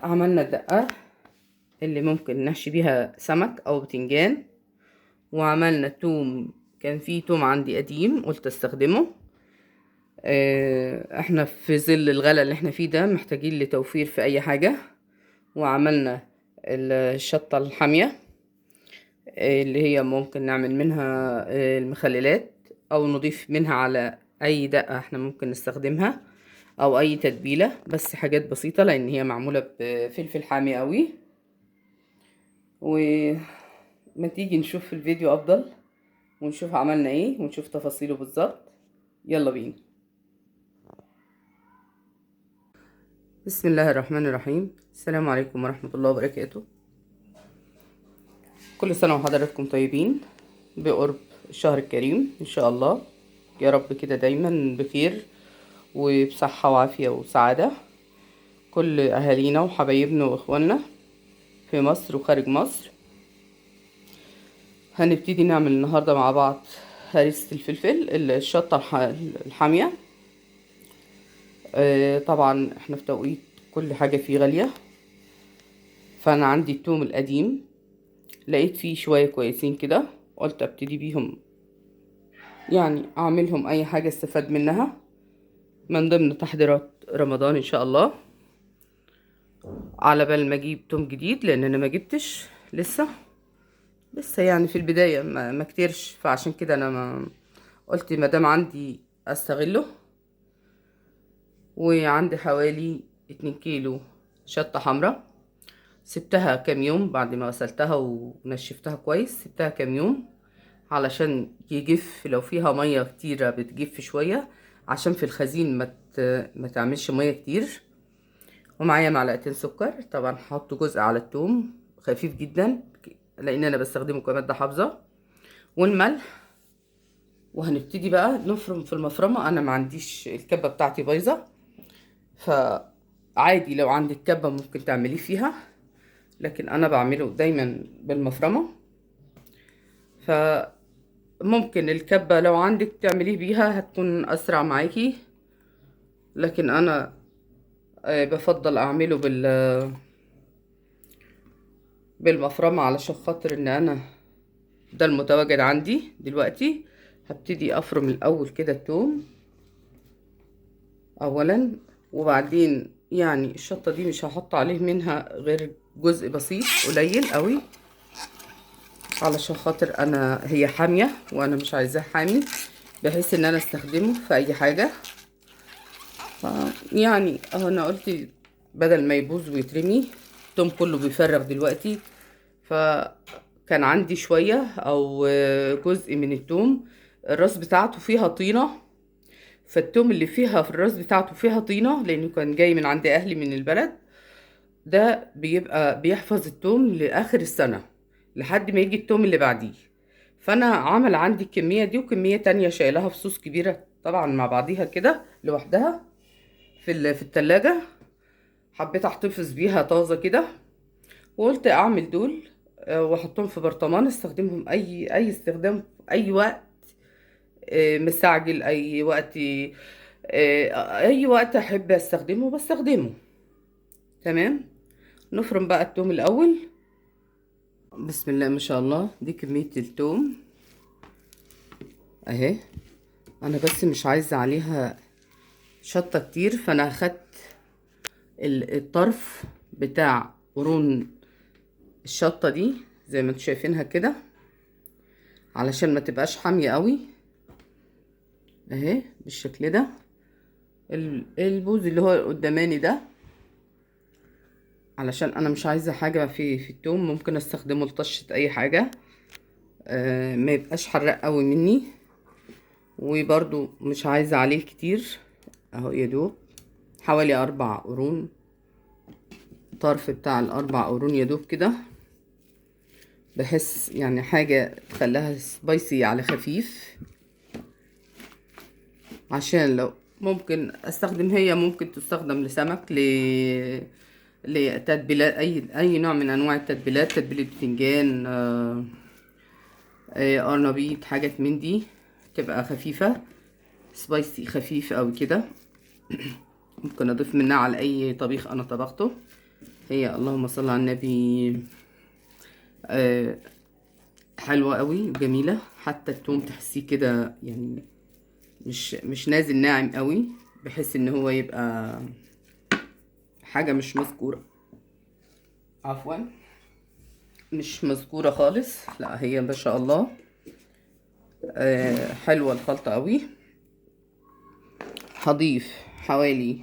عملنا الدقة اللي ممكن نحشي بيها سمك او بتنجان، وعملنا توم. كان فيه توم عندي قديم قلت استخدمه. احنا في ظل الغلا اللي احنا فيه ده محتاجين لتوفير في اي حاجة. وعملنا الشطة الحامية اللي هي ممكن نعمل منها المخللات او نضيف منها على اي دقة احنا ممكن نستخدمها، او اي تتبيلة، بس حاجات بسيطة لان هي معمولة بفلفل حامي قوي. وما تيجي نشوف الفيديو افضل ونشوف عملنا ايه ونشوف تفاصيله بالظبط. يلا بينا. بسم الله الرحمن الرحيم. السلام عليكم ورحمة الله وبركاته. كل سنة وحضراتكم طيبين بقرب الشهر الكريم ان شاء الله. يا رب كده دايما بخير وبصحة وعافية وسعادة كل اهالينا وحبايبنا واخواننا في مصر وخارج مصر. هنبتدي نعمل النهاردة مع بعض هريسة الفلفل الشطة الحامية. طبعا احنا في توقيت كل حاجة فيه غالية، فانا عندي التوم القديم لقيت فيه شوية كويسين كده، قلت ابتدي بيهم يعني اعملهم اي حاجة استفاد منها من ضمن تحضيرات رمضان ان شاء الله، على بال ما اجيب توم جديد لان انا ما جبتش لسه يعني في البداية ما كتيرش، فعشان كده انا ما قلت مادام عندي استغله. وعندي حوالي 2 كيلو شطة حمراء، سبتها كام يوم بعد ما غسلتها ونشفتها كويس، سبتها كام يوم علشان يجف، لو فيها مية كتيرة بتجف شوية عشان في الخزين ما تعملش مية كتير. ومعايا معلقتين سكر، طبعا هحط جزء على التوم خفيف جدا لان انا بستخدمه كمادة حافظة، والملح. وهنبتدي بقى نفرم في المفرمة. انا ما عنديش الكبة بتاعتي بايظة، فعادي لو عندك كبة ممكن تعمليه فيها، لكن انا بعمله دايما بالمفرمة. فممكن الكبة لو عندك تعمليه بيها هتكون اسرع معاكي، لكن انا بفضل اعمله بالمفرمة علشان خاطر ان انا ده المتواجد عندي دلوقتي. هبتدي افرم الاول كده التوم اولا، وبعدين يعني الشطة دي مش هحط عليه منها غير جزء بسيط قليل قوي علشان خاطر انا هي حامية وانا مش عايزاه حامي، بحيث ان انا استخدمه في اي حاجة. يعني اهو انا قلت بدل ما يبوظ ويترمي، التوم كله بيفرغ دلوقتي، فكان عندي شوية او جزء من التوم الراس بتاعته فيها طينة، فالتوم اللي فيها في الراس بتاعته فيها طينة لانه كان جاي من عند اهلي من البلد. ده بيبقى بيحفظ التوم لاخر السنة لحد ما يجي التوم اللي بعديه. فانا عامل عندي الكمية دي وكمية تانية شايلها في صوص كبيرة طبعا مع بعضيها كده لوحدها في التلاجة. حبيت احتفظ بيها طازة كده، وقلت اعمل دول واحطهم في برطمان استخدمهم اي استخدام في اي وقت مستعجل، اي وقت احب استخدمه بستخدمه. تمام. نفرم بقى التوم الاول. بسم الله ما شاء الله، دي كمية التوم اهي. انا بس مش عايزة عليها شطة كتير، فانا اخدت الطرف بتاع قرون الشطة دي زي ما انتم شايفينها كده علشان ما تبقاش حامية قوي اهي بالشكل ده. البوز اللي هو قداماني ده علشان انا مش عايزة حاجة في التوم ممكن استخدمه لطشة اي حاجة ما يبقاش حراق قوي مني، وبرضو مش عايزة عليه كتير اهو، يدوب حوالي 4 قرون، الطرف بتاع ال4 قرون يدوب كده، بحس يعني حاجة تخليها سبايسي على خفيف، عشان لو ممكن استخدم، هي ممكن تستخدم لسمك لتتبيلات اي نوع من انواع التتبيلات، تتبيله بتنجان قرنبيط، حاجات من دي تبقى خفيفه سبايسي خفيف اوي كده. ممكن اضيف منها على اي طبيخ انا طبخته. هي اللهم صل على النبي آه حلوة قوي وجميلة. حتى التوم تحسيه كده يعني مش نازل ناعم قوي، بحيث ان هو يبقى حاجة مش مذكورة، عفوا مش مذكورة خالص. لا هي ما شاء الله حلوة الخلطة قوي. هضيف حوالي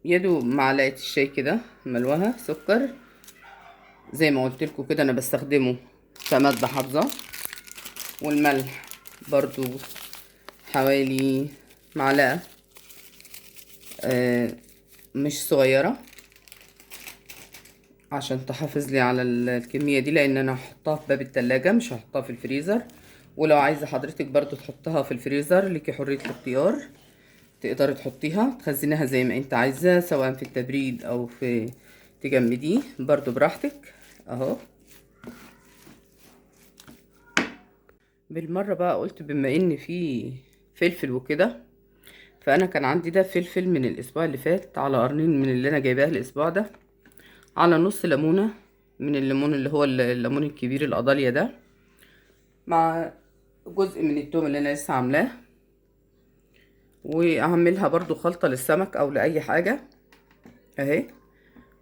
يدوب معلقة الشاي كده ملوها سكر، زي ما قلت لكم كده انا بستخدمه كمادة حافظة. والملح برضو حوالي معلقة مش صغيرة، عشان تحافظ لي على الكمية دي، لان انا هحطها في باب التلاجة مش هحطها في الفريزر. ولو عايزة حضرتك برضو تحطها في الفريزر ليكي حرية الاختيار، تقدري تحطيها تخزنيها زي ما انت عايزة، سواء في التبريد او في تجمديه برضو براحتك اهو. بالمرة بقى قلت بما ان في فلفل وكده، فانا كان عندي ده فلفل من الاسبوع اللي فات على قرنين من اللي انا جايباه الاسبوع ده، على نص ليمونة من الليمون اللي هو الليمون الكبير القضاليا ده، مع جزء من التوم اللي انا لسه عاملاه. واعملها برضو خلطة للسمك او لاي حاجة اهي،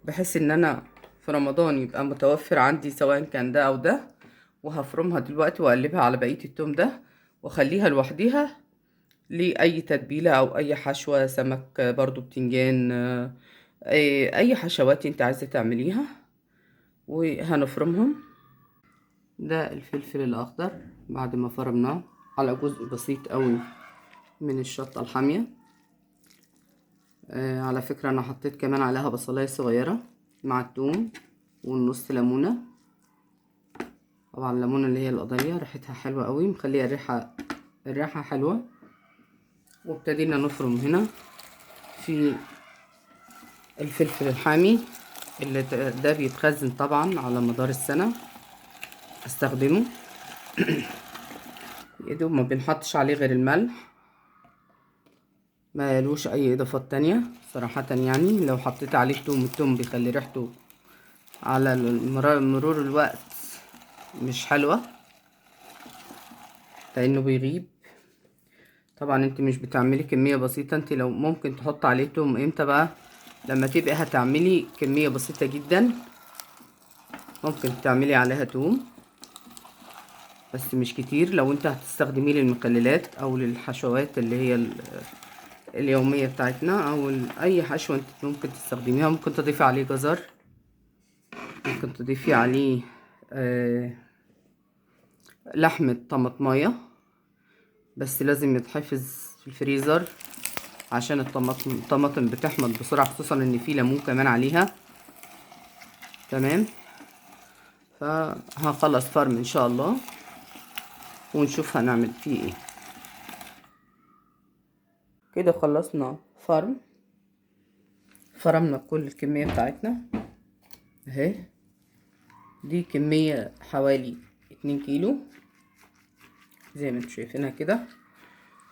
بحيث ان انا في رمضان يبقى متوفر عندي سواء كان ده او ده. وهفرمها دلوقتي واقلبها على بقية التوم ده، واخليها لوحديها لأي تتبيلة او اي حشوة سمك برضو بتنجان اي حشوات انت عايزة تعمليها. وهنفرمهم. ده الفلفل الاخضر بعد ما فرمناه على جزء بسيط قوي من الشطة الحامية. على فكرة انا حطيت كمان عليها بصلاية صغيرة مع الثوم والنص ليمونة. طبعا الليمونة اللي هي القضية ريحتها حلوة قوي، مخليها الريحة حلوة. وابتدينا نفرم هنا في الفلفل الحامي اللي ده بيتخزن طبعا على مدار السنة استخدمه. يدوب ما بنحطش عليه غير الملح، ما يلوش اي اضافات تانية صراحة. يعني لو حطيت عليه التوم بيخلي ريحته على مرور الوقت مش حلوة، لانه بيغيب. طبعا انت مش بتعملي كمية بسيطة، انت لو ممكن تحط عليه توم امتى بقى؟ لما تبقي هتعملي كمية بسيطة جدا ممكن تعملي عليها توم، بس مش كتير. لو انت هتستخدميه للمخللات او للحشوات اللي هي اليومية بتاعتنا، او اي حشوة انت ممكن تستخدميها. ممكن تضيفي عليه جزر، ممكن تضيفي عليه لحمة طماطمايه، بس لازم يتحفظ في الفريزر عشان الطماطم بتحمض بسرعة، خصوصا ان في ليمون كمان عليها. تمام. فهخلص فرم ان شاء الله ونشوف هنعمل فيه ايه. كده خلصنا فرم، فرمنا كل الكمية بتاعتنا اهي. دي كمية حوالي 2 كيلو زي ما انتوا شايفينها كده.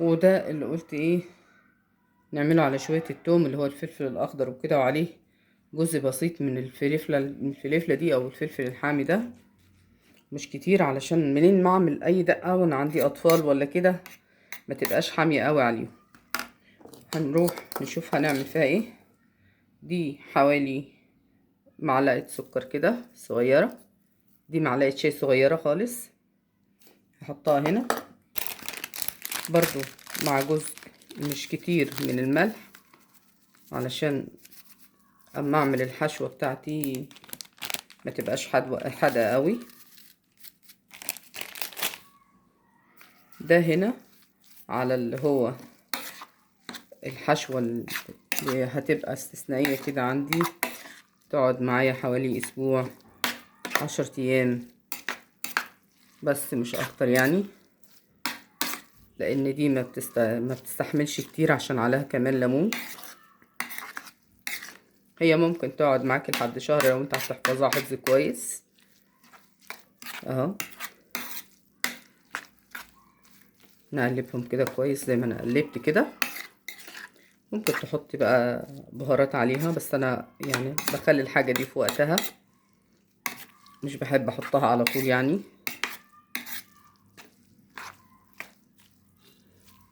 وده اللي قلت ايه نعمله على شوية التوم اللي هو الفلفل الاخضر وكده، وعليه جزء بسيط من الفلفلة دي او الفلفل الحامي ده، مش كتير علشان منين ما اعمل اي دقة وانا عندي اطفال ولا كده ما تبقاش حامية قوي عليهم. هنروح نشوف هنعمل فيها ايه. دي حوالي معلقة سكر كده صغيرة، دي معلقة شاي صغيرة خالص هحطها هنا برضو، مع جزء مش كتير من الملح علشان اما اعمل الحشوة بتاعتي ما تبقاش حادقة قوي. ده هنا على اللي هو الحشوة اللي هتبقى استثنائية كده عندي، تقعد معايا حوالي اسبوع 10 ايام بس مش اكتر يعني، لان دي ما بتستحملش كتير عشان عليها كمان ليمون. هي ممكن تقعد معاكي لحد شهر لو انت هتحفظها حفظ كويس اهو. نقلبهم كده كويس زي ما انا قلبت كده، ممكن تحطي بقى بهارات عليها، بس انا يعني بخلي الحاجة دي في وقتها، مش بحب احطها على طول يعني.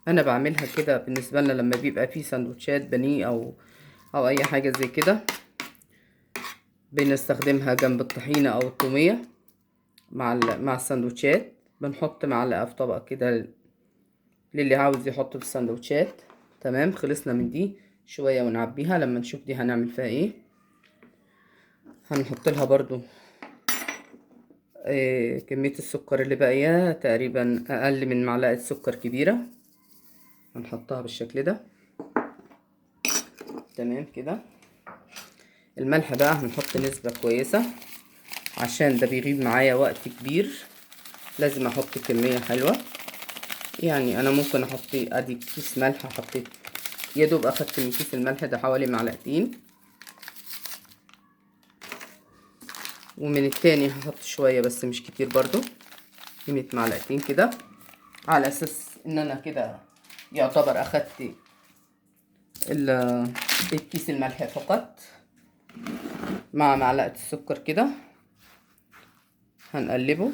انا بعملها كده بالنسبة لنا لما بيبقى فيه سندوتشات بانيه او اي حاجة زي كده، بنستخدمها جنب الطحينة او التومية مع السندوتشات. بنحط معلقة في طبق كده للي عاوز يحط في السندوتشات. تمام، خلصنا من دي شوية ونعبيها. لما نشوف دي هنعمل فيها ايه. هنحط لها برضو كمية السكر اللي باقية تقريبا اقل من معلقة سكر كبيرة، هنحطها بالشكل ده. تمام كده. الملح بقى هنحط نسبة كويسة عشان ده بيغيب معايا وقت كبير، لازم احط كمية حلوة. يعني انا ممكن احط ادي كيس ملح، حطيت يا دوب اخدت من كيس الملح ده حوالي معلقتين، ومن التاني هحط شوية بس مش كتير برضو، قيمة معلقتين كده، على اساس ان انا كده يعتبر اخدت الكيس الملح فقط مع معلقة السكر كده. هنقلبه.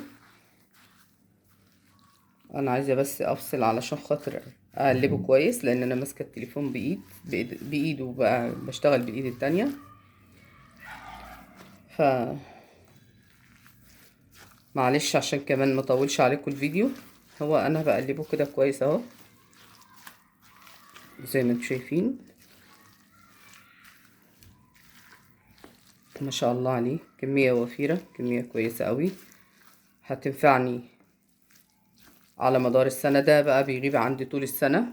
انا عايزة بس افصل علشان خاطر اقلبه كويس، لان انا ماسكة التليفون بايد وبقى بشتغل بالايد التانية. ف معلش عشان كمان مطولش عليكم الفيديو. هو انا بقلبه كده كويس اهو زي ما انتم شايفين، ما شاء الله عليه، كمية وفيرة، كمية كويسة قوي هتنفعني على مدار السنة. ده بقى بيغيب عندي طول السنة.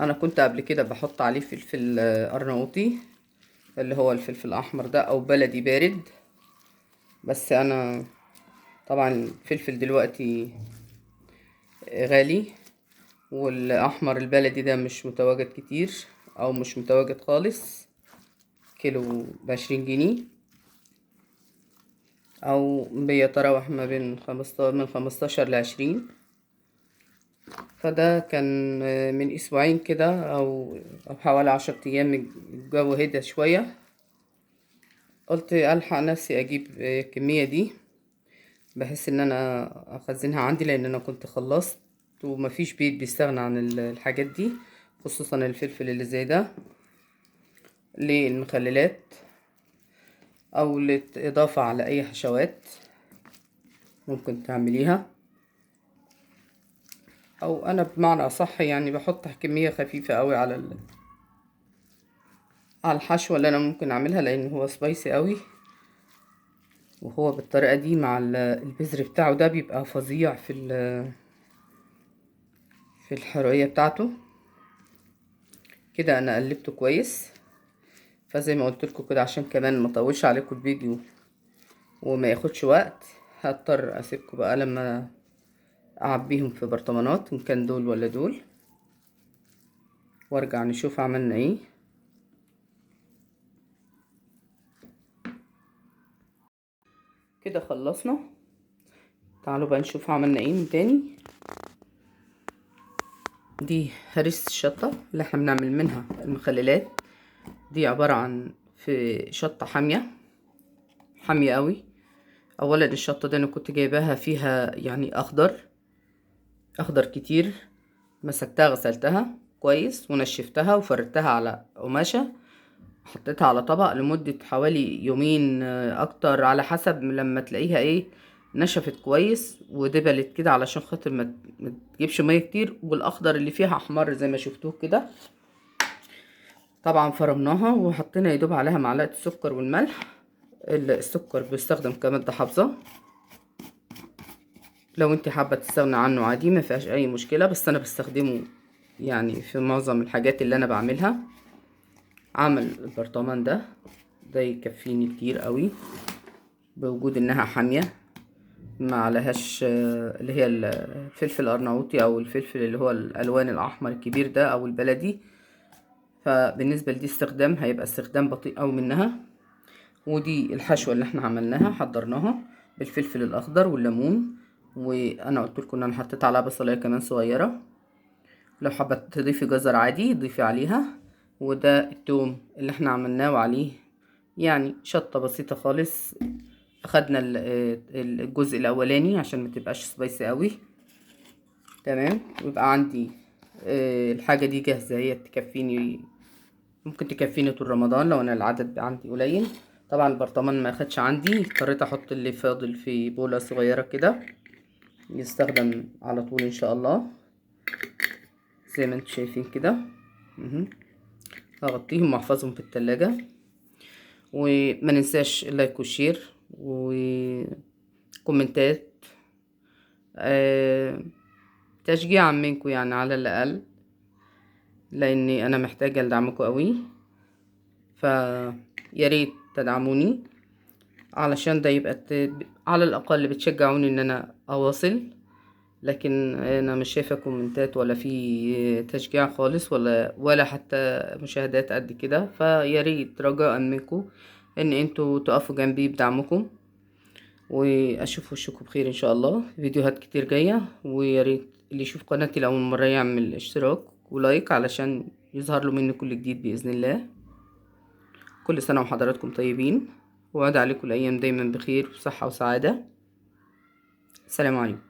انا كنت قبل كده بحط عليه فلفل ارناؤوطي اللي هو الفلفل الاحمر ده، او بلدي بارد، بس انا طبعا الفلفل دلوقتي غالي، والاحمر البلدي ده مش متواجد كتير او مش متواجد خالص. كيلو ب20 جنيه، او بيتراوح ما بين من 15 ل20. فده كان من اسبوعين كده او حوالي 10 ايام، الجو هدى شوية، قلت الحق نفسي اجيب الكمية دي بحيث ان انا اخزنها عندي، لان انا كنت خلصت ومفيش بيت بيستغنى عن الحاجات دي، خصوصا الفلفل اللي زي ده للمخللات او للاضافة على اي حشوات ممكن تعمليها. او انا بمعنى اصح يعني بحط كمية خفيفة قوي على الحشوة اللي انا ممكن اعملها، لان هو سبايسي قوي، وهو بالطريقة دي مع البذر بتاعه ده بيبقى فظيع في الحرقية بتاعته. كده انا قلبته كويس. فزي ما قلت لكم كده عشان كمان ما اطولش عليكم الفيديو وما ياخدش وقت، هضطر اسيبكم بقى لما اعبيهم في برطمانات، ان كان دول ولا دول، وارجع نشوف عملنا ايه. كده خلصنا. تعالوا بقى نشوف عملنا ايه من تاني. دي هريسة الشطة اللي احنا بنعمل منها المخللات. دي عبارة عن في شطة حامية قوي. اولا الشطة دي انا كنت جايباها فيها يعني اخضر كتير، مسكتها غسلتها كويس ونشفتها وفردتها على قماشة، حطيتها على طبق لمدة حوالي يومين اكتر، على حسب لما تلاقيها ايه نشفت كويس ودبلت كده، علشان خاطر ما تجيبش مية كتير، والاخضر اللي فيها احمر زي ما شفتوه كده. طبعا فرمناها وحطينا يدوب عليها معلقة السكر والملح. السكر بيستخدم كمادة حافظة، لو انت حابة تستغنى عنه عادي ما فيهاش اي مشكلة، بس انا بستخدمه يعني في معظم الحاجات اللي انا بعملها. عمل البرطمان ده يكفيني كتير قوي، بوجود انها حامية ما عليهاش اللي هي الفلفل الارناؤوطي او الفلفل اللي هو الالوان الاحمر الكبير ده او البلدي. فبالنسبة لدي استخدام هيبقى استخدام بطيء اوي منها. ودي الحشوة اللي احنا عملناها حضرناها بالفلفل الاخضر والليمون، وانا قلت لكم ان انا حطيت عليها بصلايه كمان صغيره. لو حابه تضيفي جزر عادي ضيفي عليها، وده التوم اللي احنا عملناه وعليه يعني شطة بسيطة خالص. اخدنا الجزء الاولاني عشان ما تبقاش سبايسي قوي. تمام. ويبقى عندي الحاجة دي جاهزة، هي تكفيني، ممكن تكفيني طول رمضان لو انا العدد عندي قليل. طبعا البرطمان ما اخدش عندي، اضطريت احط اللي فاضل في بولة صغيرة كده يستخدم على طول ان شاء الله زي ما انتم شايفين كده. هغطيهم واحفظهم في التلاجة. وما ننساش اللايك والشير وكومنتات، تشجيعا منكم يعني على الاقل، لاني انا محتاجة لدعمكم قوي. فياريت تدعموني علشان ده يبقى على الاقل بتشجعوني ان انا اواصل. لكن انا مش شايفه كومنتات ولا في تشجيع خالص ولا حتى مشاهدات قد كده. فياريت رجاء منكم ان انتوا تقفوا جنبي بدعمكم، واشوف وشكم بخير ان شاء الله. فيديوهات كتير جايه، وياريت اللي يشوف قناتي لاول مره يعمل اشتراك ولايك علشان يظهر له مني كل جديد باذن الله. كل سنه وحضراتكم طيبين، وعد عليكم الايام دايما بخير وصحه وسعاده. السلام عليكم.